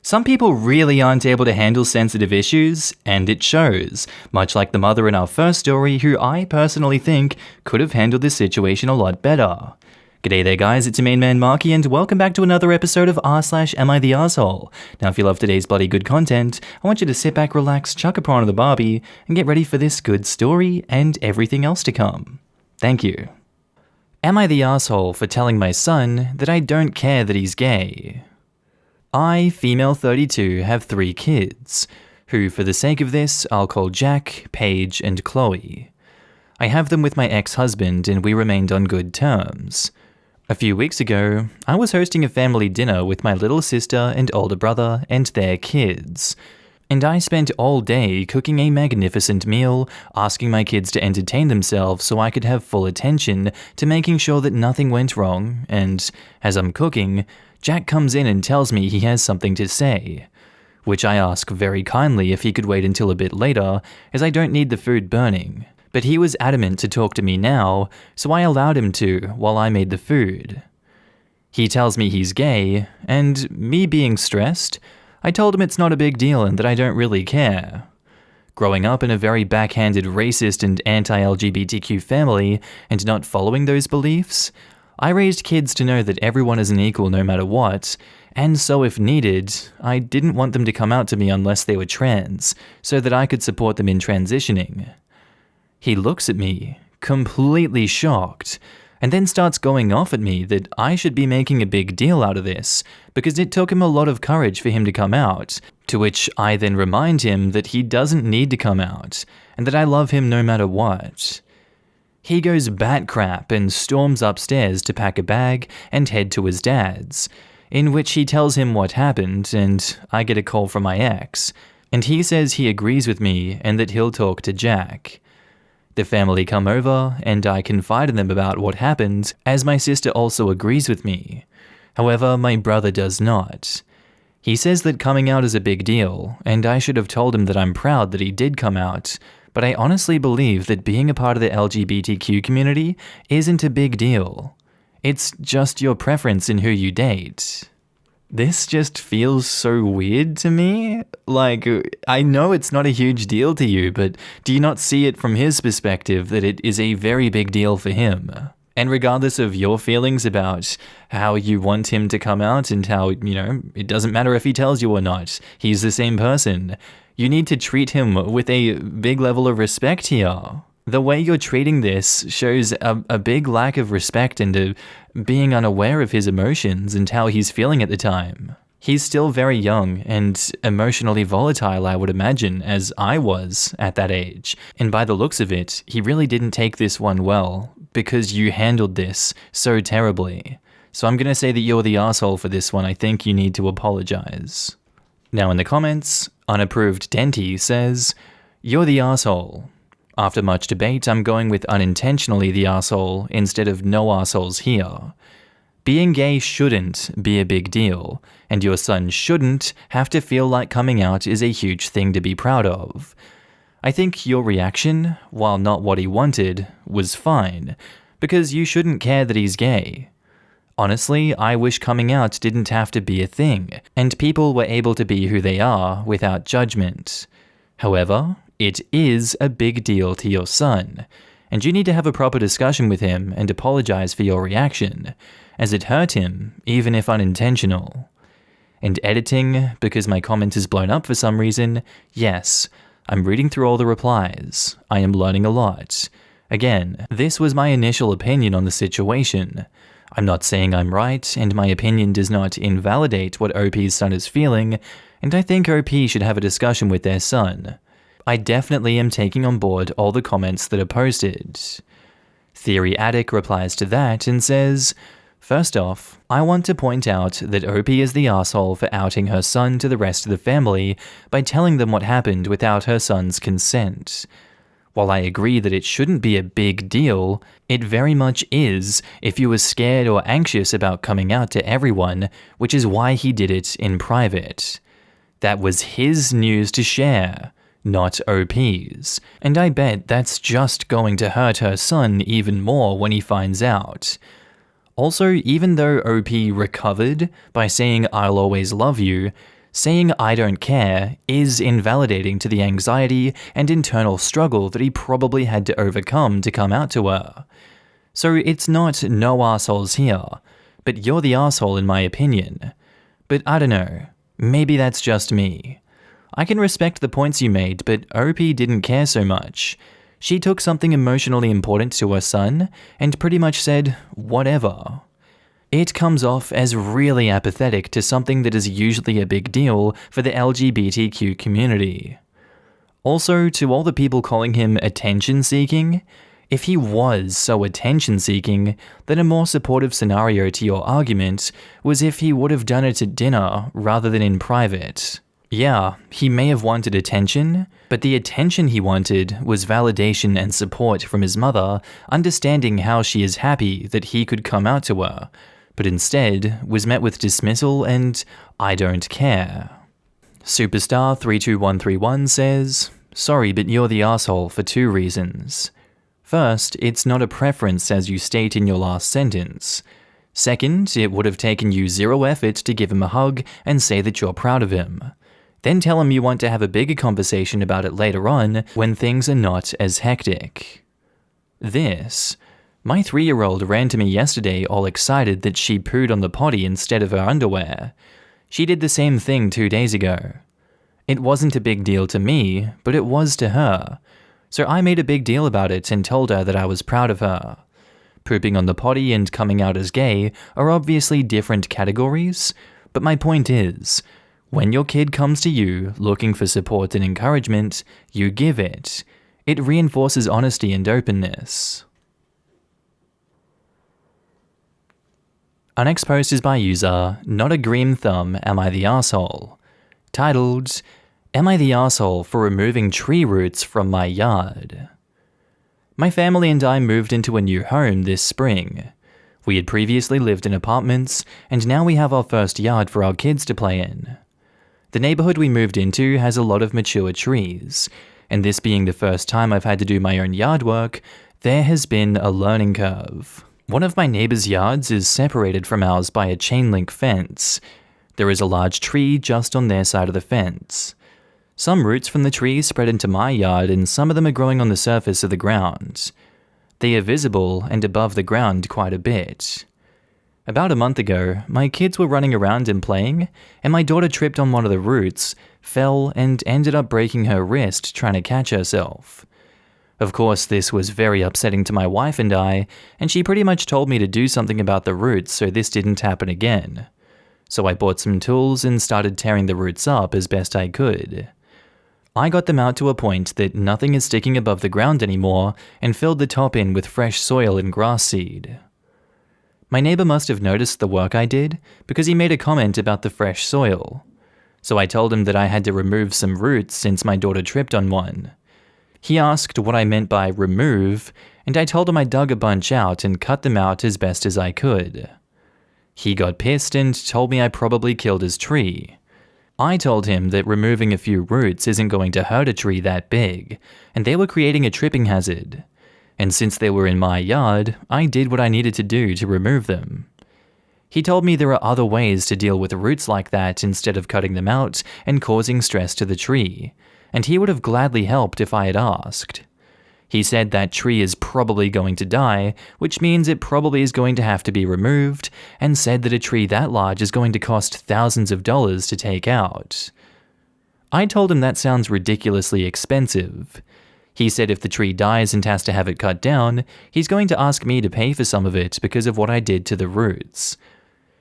Some people really aren't able to handle sensitive issues, and it shows, much like the mother in our first story who I personally think could have handled this situation a lot better. G'day there guys, it's your main man Markee and welcome back to another episode of r/AmITheA. Now if you love today's bloody good content, I want you to sit back, relax, chuck a prawn to the barbie, and get ready for this good story and everything else to come. Thank you. Am I the asshole for telling my son that I don't care that he's gay? I, female 32, have 3 kids, who for the sake of this I'll call Jack, Paige, and Chloe. I have them with my ex-husband and we remained on good terms. A few weeks ago, I was hosting a family dinner with my little sister and older brother and their kids. And I spent all day cooking a magnificent meal, asking my kids to entertain themselves so I could have full attention to making sure that nothing went wrong, and as I'm cooking, Jack comes in and tells me he has something to say, which I ask very kindly if he could wait until a bit later, as I don't need the food burning. But he was adamant to talk to me now, so I allowed him to while I made the food. He tells me he's gay, and me being stressed, I told him it's not a big deal and that I don't really care. Growing up in a very backhanded racist and anti-LGBTQ family and not following those beliefs, I raised kids to know that everyone is an equal no matter what, and so if needed, I didn't want them to come out to me unless they were trans, so that I could support them in transitioning. He looks at me, completely shocked, and then starts going off at me that I should be making a big deal out of this, because it took him a lot of courage for him to come out, to which I then remind him that he doesn't need to come out, and that I love him no matter what. He goes bat crap and storms upstairs to pack a bag and head to his dad's, in which he tells him what happened, and I get a call from my ex, and he says he agrees with me and that he'll talk to Jack. The family come over, and I confide in them about what happened, as my sister also agrees with me. However, my brother does not. He says that coming out is a big deal, and I should have told him that I'm proud that he did come out, but I honestly believe that being a part of the LGBTQ community isn't a big deal. It's just your preference in who you date. This just feels so weird to me. Like, I know it's not a huge deal to you, but do you not see it from his perspective that it is a very big deal for him? And regardless of your feelings about how you want him to come out and how, it doesn't matter if he tells you or not, he's the same person. You need to treat him with a big level of respect here. The way you're treating this shows a big lack of respect and being unaware of his emotions and how he's feeling at the time. He's still very young and emotionally volatile, I would imagine, as I was at that age. And by the looks of it, he really didn't take this one well, because you handled this so terribly. So I'm gonna say that you're the asshole for this one. I think you need to apologize. Now in the comments, Unapproved Denty says, "You're the asshole. After much debate, I'm going with unintentionally the asshole instead of no assholes here. Being gay shouldn't be a big deal, and your son shouldn't have to feel like coming out is a huge thing to be proud of. I think your reaction, while not what he wanted, was fine, because you shouldn't care that he's gay. Honestly, I wish coming out didn't have to be a thing, and people were able to be who they are without judgment. However, it is a big deal to your son, and you need to have a proper discussion with him and apologize for your reaction, as it hurt him, even if unintentional. And editing, because my comment is blown up for some reason, yes, I'm reading through all the replies. I am learning a lot. Again, this was my initial opinion on the situation. I'm not saying I'm right, and my opinion does not invalidate what OP's son is feeling, and I think OP should have a discussion with their son. I definitely am taking on board all the comments that are posted." Theory Attic replies to that and says, "First off, I want to point out that OP is the asshole for outing her son to the rest of the family by telling them what happened without her son's consent. While I agree that it shouldn't be a big deal, it very much is if you were scared or anxious about coming out to everyone, which is why he did it in private. That was his news to share, not OP's, and I bet that's just going to hurt her son even more when he finds out. Also, even though OP recovered by saying "I'll always love you," Saying "I don't care" is invalidating to the anxiety and internal struggle that he probably had to overcome to come out to her. So it's not no assholes here, but you're the asshole in my opinion. But I don't know, maybe that's just me. I can respect the points you made, but OP didn't care so much. She took something emotionally important to her son and pretty much said, whatever. It comes off as really apathetic to something that is usually a big deal for the LGBTQ community. Also, to all the people calling him attention-seeking, if he was so attention-seeking, then a more supportive scenario to your argument was if he would have done it at dinner rather than in private. Yeah, he may have wanted attention, but the attention he wanted was validation and support from his mother, understanding how she is happy that he could come out to her, but instead was met with dismissal and "I don't care." Superstar 32131 says, "Sorry, but you're the asshole for 2 reasons. First, it's not a preference as you state in your last sentence. Second, it would have taken you 0 effort to give him a hug and say that you're proud of him. Then tell him you want to have a bigger conversation about it later on when things are not as hectic." This. My 3-year-old ran to me yesterday all excited that she pooed on the potty instead of her underwear. She did the same thing 2 days ago. It wasn't a big deal to me, but it was to her. So I made a big deal about it and told her that I was proud of her. Pooping on the potty and coming out as gay are obviously different categories, but my point is, when your kid comes to you looking for support and encouragement, you give it. It reinforces honesty and openness. Our next post is by user Not a Green Thumb Am I the Asshole? Titled, "Am I the asshole for removing tree roots from my yard?" My family and I moved into a new home this spring. We had previously lived in apartments, and now we have our first yard for our kids to play in. The neighborhood we moved into has a lot of mature trees, and this being the first time I've had to do my own yard work, there has been a learning curve. One of my neighbor's yards is separated from ours by a chain link fence. There is a large tree just on their side of the fence. Some roots from the tree spread into my yard, and some of them are growing on the surface of the ground. They are visible and above the ground quite a bit. About a month ago, my kids were running around and playing, and my daughter tripped on one of the roots, fell, and ended up breaking her wrist trying to catch herself. Of course, this was very upsetting to my wife and I, and she pretty much told me to do something about the roots so this didn't happen again. So I bought some tools and started tearing the roots up as best I could. I got them out to a point that nothing is sticking above the ground anymore and filled the top in with fresh soil and grass seed. My neighbor must have noticed the work I did because he made a comment about the fresh soil. So I told him that I had to remove some roots since my daughter tripped on one. He asked what I meant by remove, and I told him I dug a bunch out and cut them out as best as I could. He got pissed and told me I probably killed his tree. I told him that removing a few roots isn't going to hurt a tree that big, and they were creating a tripping hazard. And since they were in my yard, I did what I needed to do to remove them. He told me there are other ways to deal with roots like that instead of cutting them out and causing stress to the tree, and he would have gladly helped if I had asked. He said that tree is probably going to die, which means it probably is going to have to be removed, and said that a tree that large is going to cost thousands of dollars to take out. I told him that sounds ridiculously expensive. He said if the tree dies and has to have it cut down, he's going to ask me to pay for some of it because of what I did to the roots.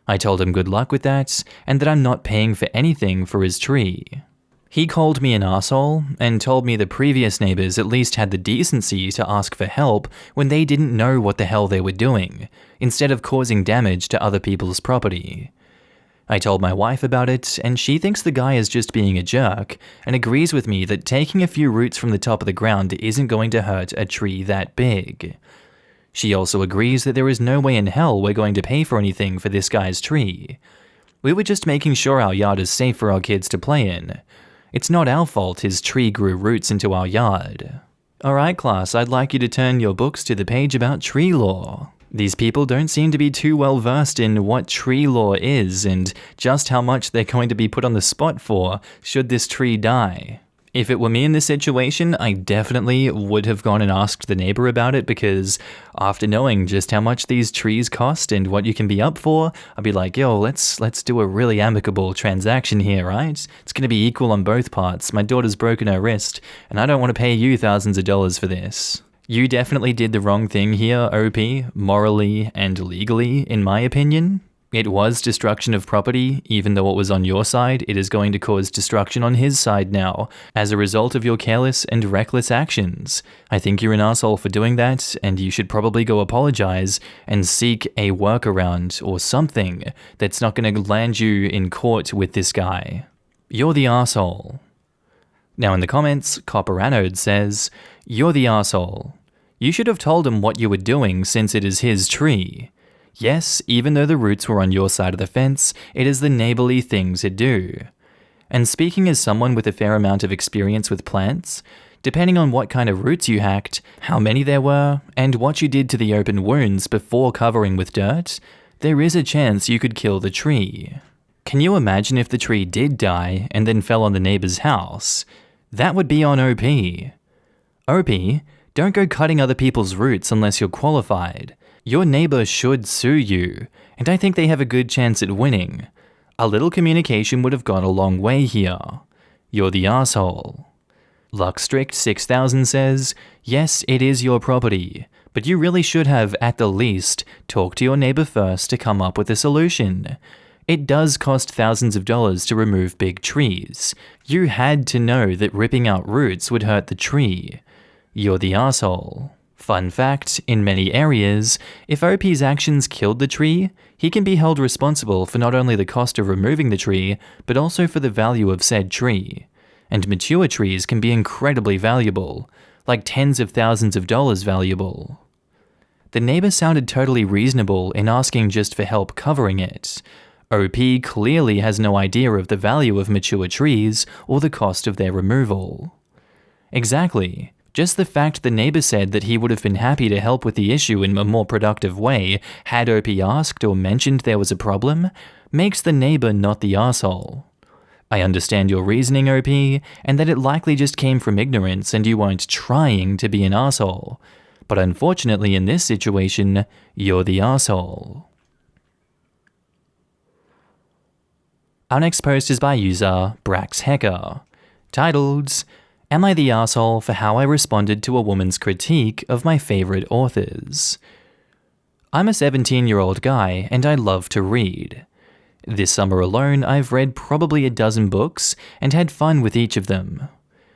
I told him good luck with that, and that I'm not paying for anything for his tree. He called me an asshole and told me the previous neighbors at least had the decency to ask for help when they didn't know what the hell they were doing, instead of causing damage to other people's property. I told my wife about it, and she thinks the guy is just being a jerk, and agrees with me that taking a few roots from the top of the ground isn't going to hurt a tree that big. She also agrees that there is no way in hell we're going to pay for anything for this guy's tree. We were just making sure our yard is safe for our kids to play in. It's not our fault his tree grew roots into our yard. Alright class, I'd like you to turn your books to the page about tree law. These people don't seem to be too well versed in what tree law is and just how much they're going to be put on the spot for should this tree die. If it were me in this situation, I definitely would have gone and asked the neighbor about it, because after knowing just how much these trees cost and what you can be up for, I'd be like, yo, let's do a really amicable transaction here, right? It's going to be equal on both parts. My daughter's broken her wrist, and I don't want to pay you thousands of dollars for this. You definitely did the wrong thing here, OP, morally and legally, in my opinion. It was destruction of property. Even though it was on your side, it is going to cause destruction on his side now, as a result of your careless and reckless actions. I think you're an asshole for doing that, and you should probably go apologize and seek a workaround or something that's not going to land you in court with this guy. You're the asshole. Now in the comments, Copperanode says, "You're the asshole. You should have told him what you were doing, since it is his tree. Yes, even though the roots were on your side of the fence, it is the neighborly thing to do." And speaking as someone with a fair amount of experience with plants, depending on what kind of roots you hacked, how many there were, and what you did to the open wounds before covering with dirt, there is a chance you could kill the tree. Can you imagine if the tree did die and then fell on the neighbor's house? That would be on OP. OP, don't go cutting other people's roots unless you're qualified. Your neighbor should sue you, and I think they have a good chance at winning. A little communication would have gone a long way here. You're the asshole. Luckstrict6000 says, "Yes, it is your property, but you really should have, at the least, talked to your neighbor first to come up with a solution. It does cost thousands of dollars to remove big trees. You had to know that ripping out roots would hurt the tree. You're the asshole." Fun fact, in many areas, if OP's actions killed the tree, he can be held responsible for not only the cost of removing the tree, but also for the value of said tree. And mature trees can be incredibly valuable, like tens of thousands of dollars valuable. The neighbor sounded totally reasonable in asking just for help covering it. OP clearly has no idea of the value of mature trees or the cost of their removal. Exactly. Just the fact the neighbor said that he would have been happy to help with the issue in a more productive way had OP asked or mentioned there was a problem, makes the neighbor not the asshole. I understand your reasoning, OP, and that it likely just came from ignorance and you weren't trying to be an asshole. But unfortunately in this situation, you're the asshole. Our next post is by user BraxHecker, titled, "Am I the asshole for how I responded to a woman's critique of my favorite authors?" I'm a 17-year-old guy and I love to read. This summer alone, I've read probably a dozen books and had fun with each of them.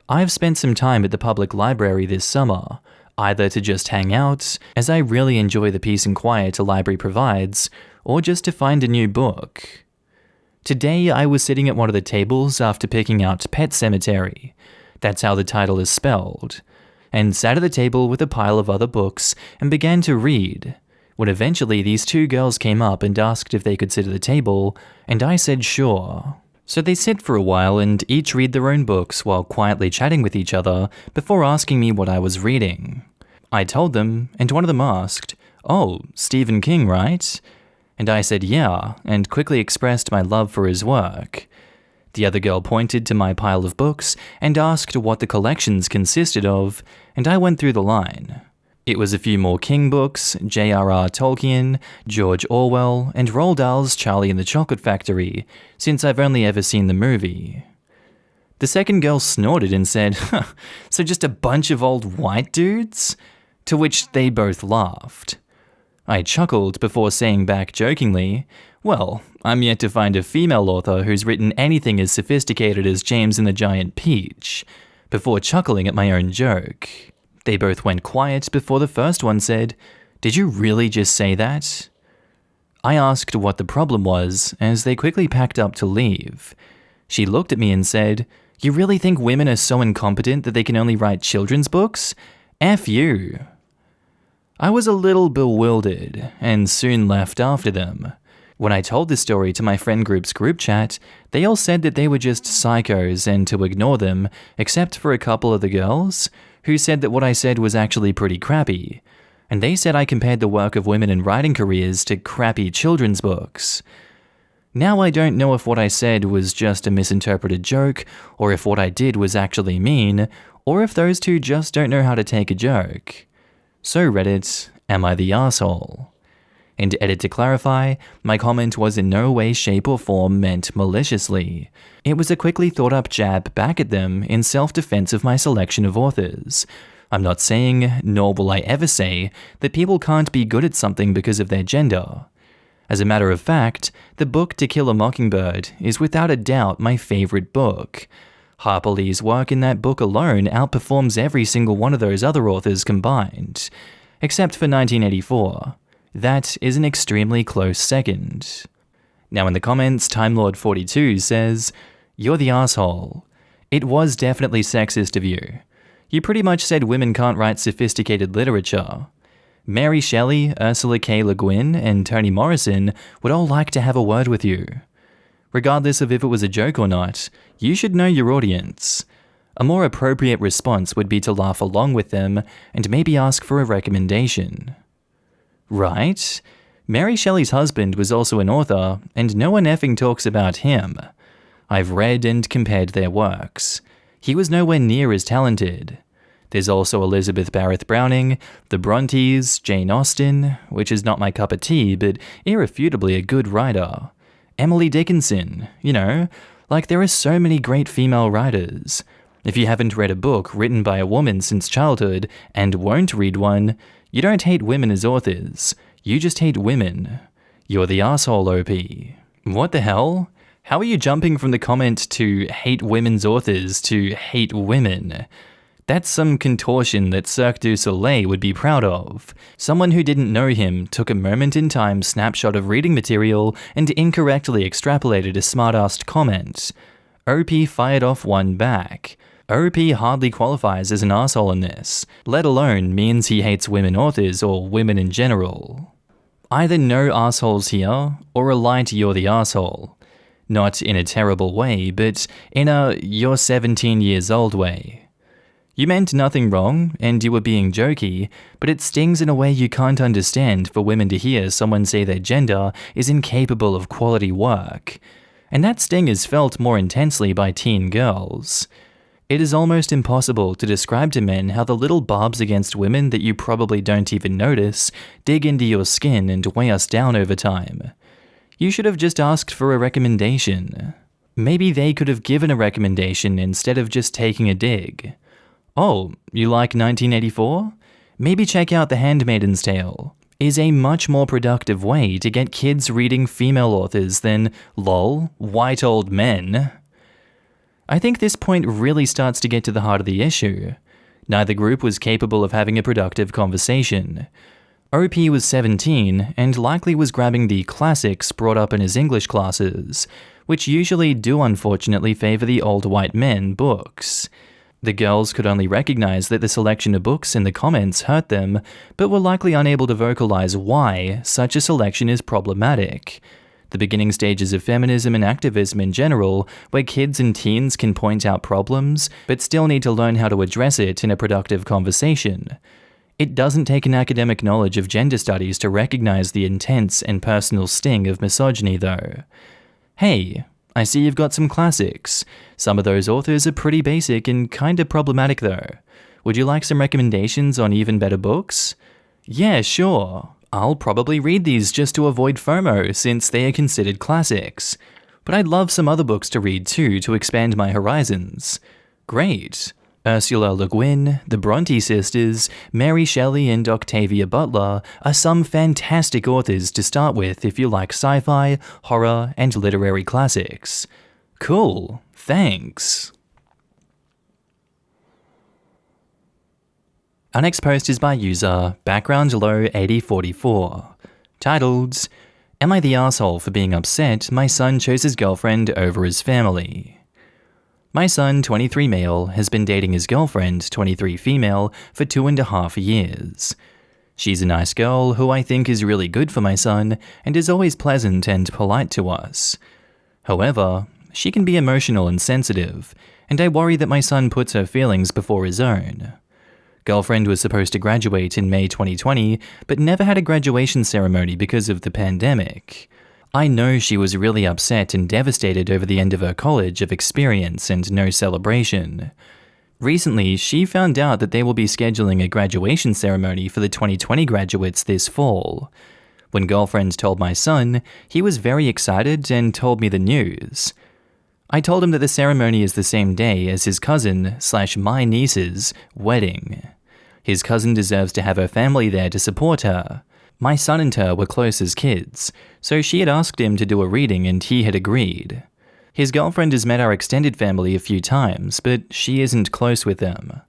I've spent some time at the public library this summer, either to just hang out, as I really enjoy the peace and quiet a library provides, or just to find a new book. Today, I was sitting at one of the tables after picking out Pet Sematary. That's how the title is spelled, and sat at the table with a pile of other books and began to read, when eventually these two girls came up and asked if they could sit at the table, and I said sure. So they sit for a while and each read their own books while quietly chatting with each other before asking me what I was reading. I told them, and one of them asked, "Oh, Stephen King, right?" And I said yeah, and quickly expressed my love for his work. The other girl pointed to my pile of books and asked what the collections consisted of, and I went through the line. It was a few more King books, J.R.R. Tolkien, George Orwell, and Roald Dahl's Charlie and the Chocolate Factory, since I've only ever seen the movie. The second girl snorted and said, "Huh, so just a bunch of old white dudes?" To which they both laughed. I chuckled before saying back jokingly, "Well, I'm yet to find a female author who's written anything as sophisticated as James and the Giant Peach," before chuckling at my own joke. They both went quiet before the first one said, "Did you really just say that?" I asked what the problem was as they quickly packed up to leave. She looked at me and said, "You really think women are so incompetent that they can only write children's books? F you." I was a little bewildered and soon left after them. When I told this story to my friend group's group chat, they all said that they were just psychos and to ignore them, except for a couple of the girls, who said that what I said was actually pretty crappy. and they said I compared the work of women in writing careers to crappy children's books. Now I don't know if what I said was just a misinterpreted joke, or if what I did was actually mean, or if those two just don't know how to take a joke. So Reddit, am I the asshole? And edit to clarify, my comment was in no way, shape or form meant maliciously. It was a quickly thought up jab back at them in self-defense of my selection of authors. I'm not saying, nor will I ever say, that people can't be good at something because of their gender. As a matter of fact, the book To Kill a Mockingbird is without a doubt my favorite book. Harper Lee's work in that book alone outperforms every single one of those other authors combined. Except for 1984. That is an extremely close second. Now in the comments, TimeLord42 says, "You're the asshole. It was definitely sexist of you. You pretty much said women can't write sophisticated literature. Mary Shelley, Ursula K. Le Guin, and Toni Morrison would all like to have a word with you. Regardless of if it was a joke or not, you should know your audience. A more appropriate response would be to laugh along with them and maybe ask for a recommendation." Right? Mary Shelley's husband was also an author, and no one effing talks about him. I've read and compared their works. He was nowhere near as talented. There's also Elizabeth Barrett Browning, the Brontes, Jane Austen, which is not my cup of tea, but irrefutably a good writer. Emily Dickinson, like there are so many great female writers. If you haven't read a book written by a woman since childhood and won't read one, you don't hate women as authors, you just hate women. You're the asshole, OP. What the hell? How are you jumping from the comment to hate women's authors to hate women? That's some contortion that Cirque du Soleil would be proud of. Someone who didn't know him took a moment-in-time snapshot of reading material and incorrectly extrapolated a smart-assed comment. OP fired off one back. OP hardly qualifies as an asshole in this, let alone means he hates women authors or women in general. Either no assholes here, or a light you're the asshole. Not in a terrible way, but in a you're 17 years old way. You meant nothing wrong, and you were being jokey, but it stings in a way you can't understand for women to hear someone say their gender is incapable of quality work. And that sting is felt more intensely by teen girls. It is almost impossible to describe to men how the little barbs against women that you probably don't even notice dig into your skin and weigh us down over time. You should have just asked for a recommendation. Maybe they could have given a recommendation instead of just taking a dig. Oh, you like 1984? Maybe check out The Handmaid's Tale. Is a much more productive way to get kids reading female authors than, lol, white old men. I think this point really starts to get to the heart of the issue. Neither group was capable of having a productive conversation. OP was 17 and likely was grabbing the classics brought up in his English classes, which usually do unfortunately favor the old white men books. The girls could only recognize that the selection of books in the comments hurt them, but were likely unable to vocalize why such a selection is problematic. The beginning stages of feminism and activism in general, where kids and teens can point out problems, but still need to learn how to address it in a productive conversation. It doesn't take an academic knowledge of gender studies to recognize the intense and personal sting of misogyny, though. Hey, I see you've got some classics. Some of those authors are pretty basic and kinda problematic, though. Would you like some recommendations on even better books? Yeah, sure. I'll probably read these just to avoid FOMO since they are considered classics. But I'd love some other books to read too to expand my horizons. Great. Ursula Le Guin, the Bronte sisters, Mary Shelley and Octavia Butler are some fantastic authors to start with if you like sci-fi, horror, and literary classics. Cool. Thanks. Our next post is by user backgroundlow8044, titled, "Am I the asshole for being upset my son chose his girlfriend over his family?" My son, 23 male, has been dating his girlfriend, 23 female, for 2.5 years. She's a nice girl who I think is really good for my son and is always pleasant and polite to us. However, she can be emotional and sensitive, and I worry that my son puts her feelings before his own. Girlfriend was supposed to graduate in May 2020, but never had a graduation ceremony because of the pandemic. I know she was really upset and devastated over the end of her college of experience and no celebration. Recently, she found out that they will be scheduling a graduation ceremony for the 2020 graduates this fall. When Girlfriend told my son, he was very excited and told me the news. I told him that the ceremony is the same day as his cousin/my niece's wedding. His cousin deserves to have her family there to support her. My son and her were close as kids, so she had asked him to do a reading and he had agreed. His girlfriend has met our extended family a few times, but she isn't close with them.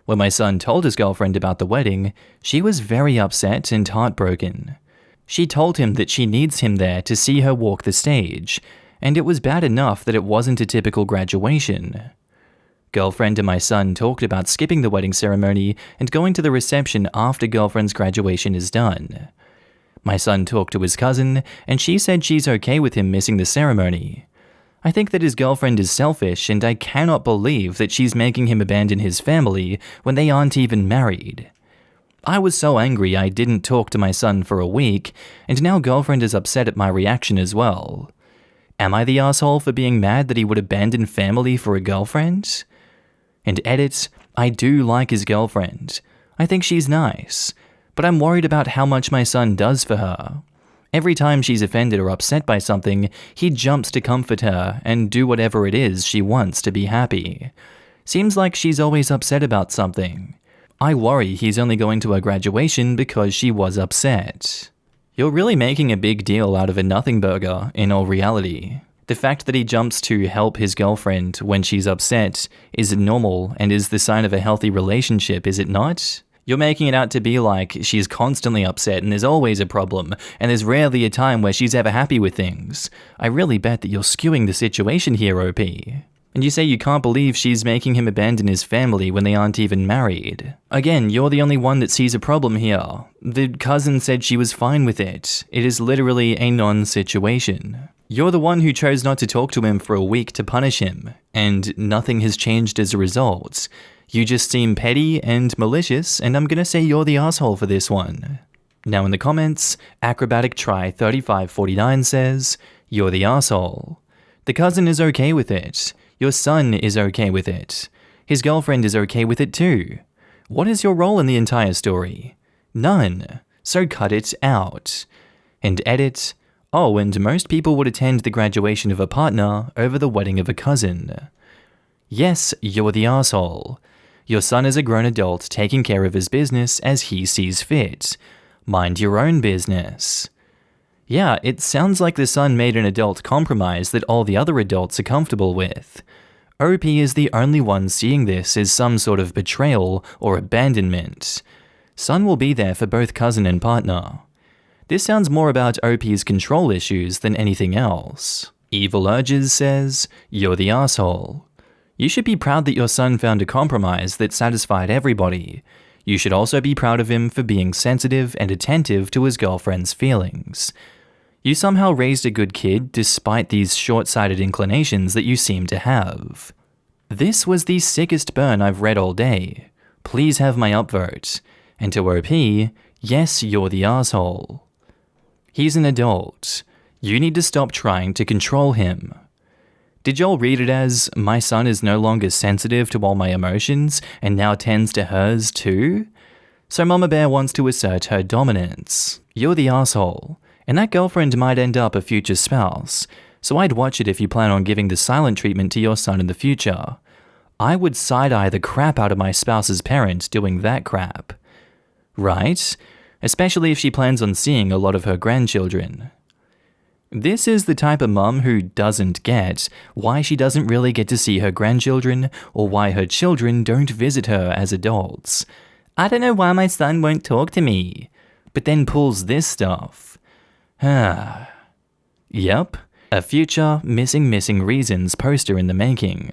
When my son told his girlfriend about the wedding, she was very upset and heartbroken. She told him that she needs him there to see her walk the stage, and it was bad enough that it wasn't a typical graduation. Girlfriend and my son talked about skipping the wedding ceremony and going to the reception after Girlfriend's graduation is done. My son talked to his cousin, and she said she's okay with him missing the ceremony. I think that his girlfriend is selfish, and I cannot believe that she's making him abandon his family when they aren't even married. I was so angry I didn't talk to my son for a week, and now Girlfriend is upset at my reaction as well. Am I the asshole for being mad that he would abandon family for a girlfriend? And edit, I do like his girlfriend. I think she's nice, but I'm worried about how much my son does for her. Every time she's offended or upset by something, he jumps to comfort her and do whatever it is she wants to be happy. Seems like she's always upset about something. I worry he's only going to her graduation because she was upset. You're really making a big deal out of a nothing burger in all reality. The fact that he jumps to help his girlfriend when she's upset is normal and is the sign of a healthy relationship, is it not? You're making it out to be like she's constantly upset and there's always a problem, and there's rarely a time where she's ever happy with things. I really bet that you're skewing the situation here, OP. And you say you can't believe she's making him abandon his family when they aren't even married. Again, you're the only one that sees a problem here. The cousin said she was fine with it. It is literally a non-situation. You're the one who chose not to talk to him for a week to punish him, and nothing has changed as a result. You just seem petty and malicious, and I'm gonna say you're the asshole for this one. Now in the comments, Acrobatic Try 3549 says, you're the asshole. The cousin is okay with it. Your son is okay with it. His girlfriend is okay with it too. What is your role in the entire story? None. So cut it out. And edit, oh, and most people would attend the graduation of a partner over the wedding of a cousin. Yes, you're the asshole. Your son is a grown adult taking care of his business as he sees fit. Mind your own business. Yeah, it sounds like the son made an adult compromise that all the other adults are comfortable with. OP is the only one seeing this as some sort of betrayal or abandonment. Son will be there for both cousin and partner. This sounds more about OP's control issues than anything else. Evil Urges says, you're the asshole. You should be proud that your son found a compromise that satisfied everybody. You should also be proud of him for being sensitive and attentive to his girlfriend's feelings. You somehow raised a good kid despite these short-sighted inclinations that you seem to have. This was the sickest burn I've read all day. Please have my upvote. And to OP, yes, you're the asshole. He's an adult. You need to stop trying to control him. Did y'all read it as, my son is no longer sensitive to all my emotions and now tends to hers too? So Mama Bear wants to assert her dominance. You're the asshole, and that girlfriend might end up a future spouse, so I'd watch it if you plan on giving the silent treatment to your son in the future. I would side-eye the crap out of my spouse's parent doing that crap. Right? Especially if she plans on seeing a lot of her grandchildren. This is the type of mum who doesn't get why she doesn't really get to see her grandchildren or why her children don't visit her as adults. I don't know why my son won't talk to me, but then pulls this stuff. Yep, a future missing reasons poster in the making.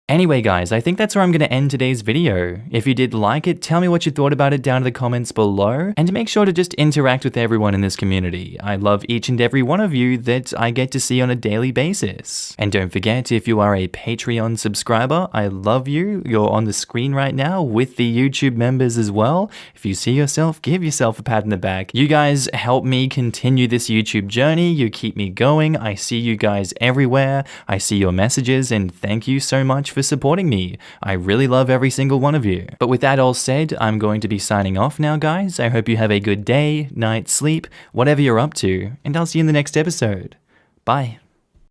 Anyway guys, I think that's where I'm going to end today's video. If you did like it, tell me what you thought about it down in the comments below, and make sure to just interact with everyone in this community. I love each and every one of you that I get to see on a daily basis. And don't forget, if you are a Patreon subscriber, I love you. You're on the screen right now with the YouTube members as well. If you see yourself, give yourself a pat in the back. You guys help me continue this YouTube journey. You keep me going. I see you guys everywhere. I see your messages, and thank you so much for supporting me. I really love every single one of you. But with that all said, I'm going to be signing off now, guys. I hope you have a good day, night, sleep, whatever you're up to, and I'll see you in the next episode. Bye.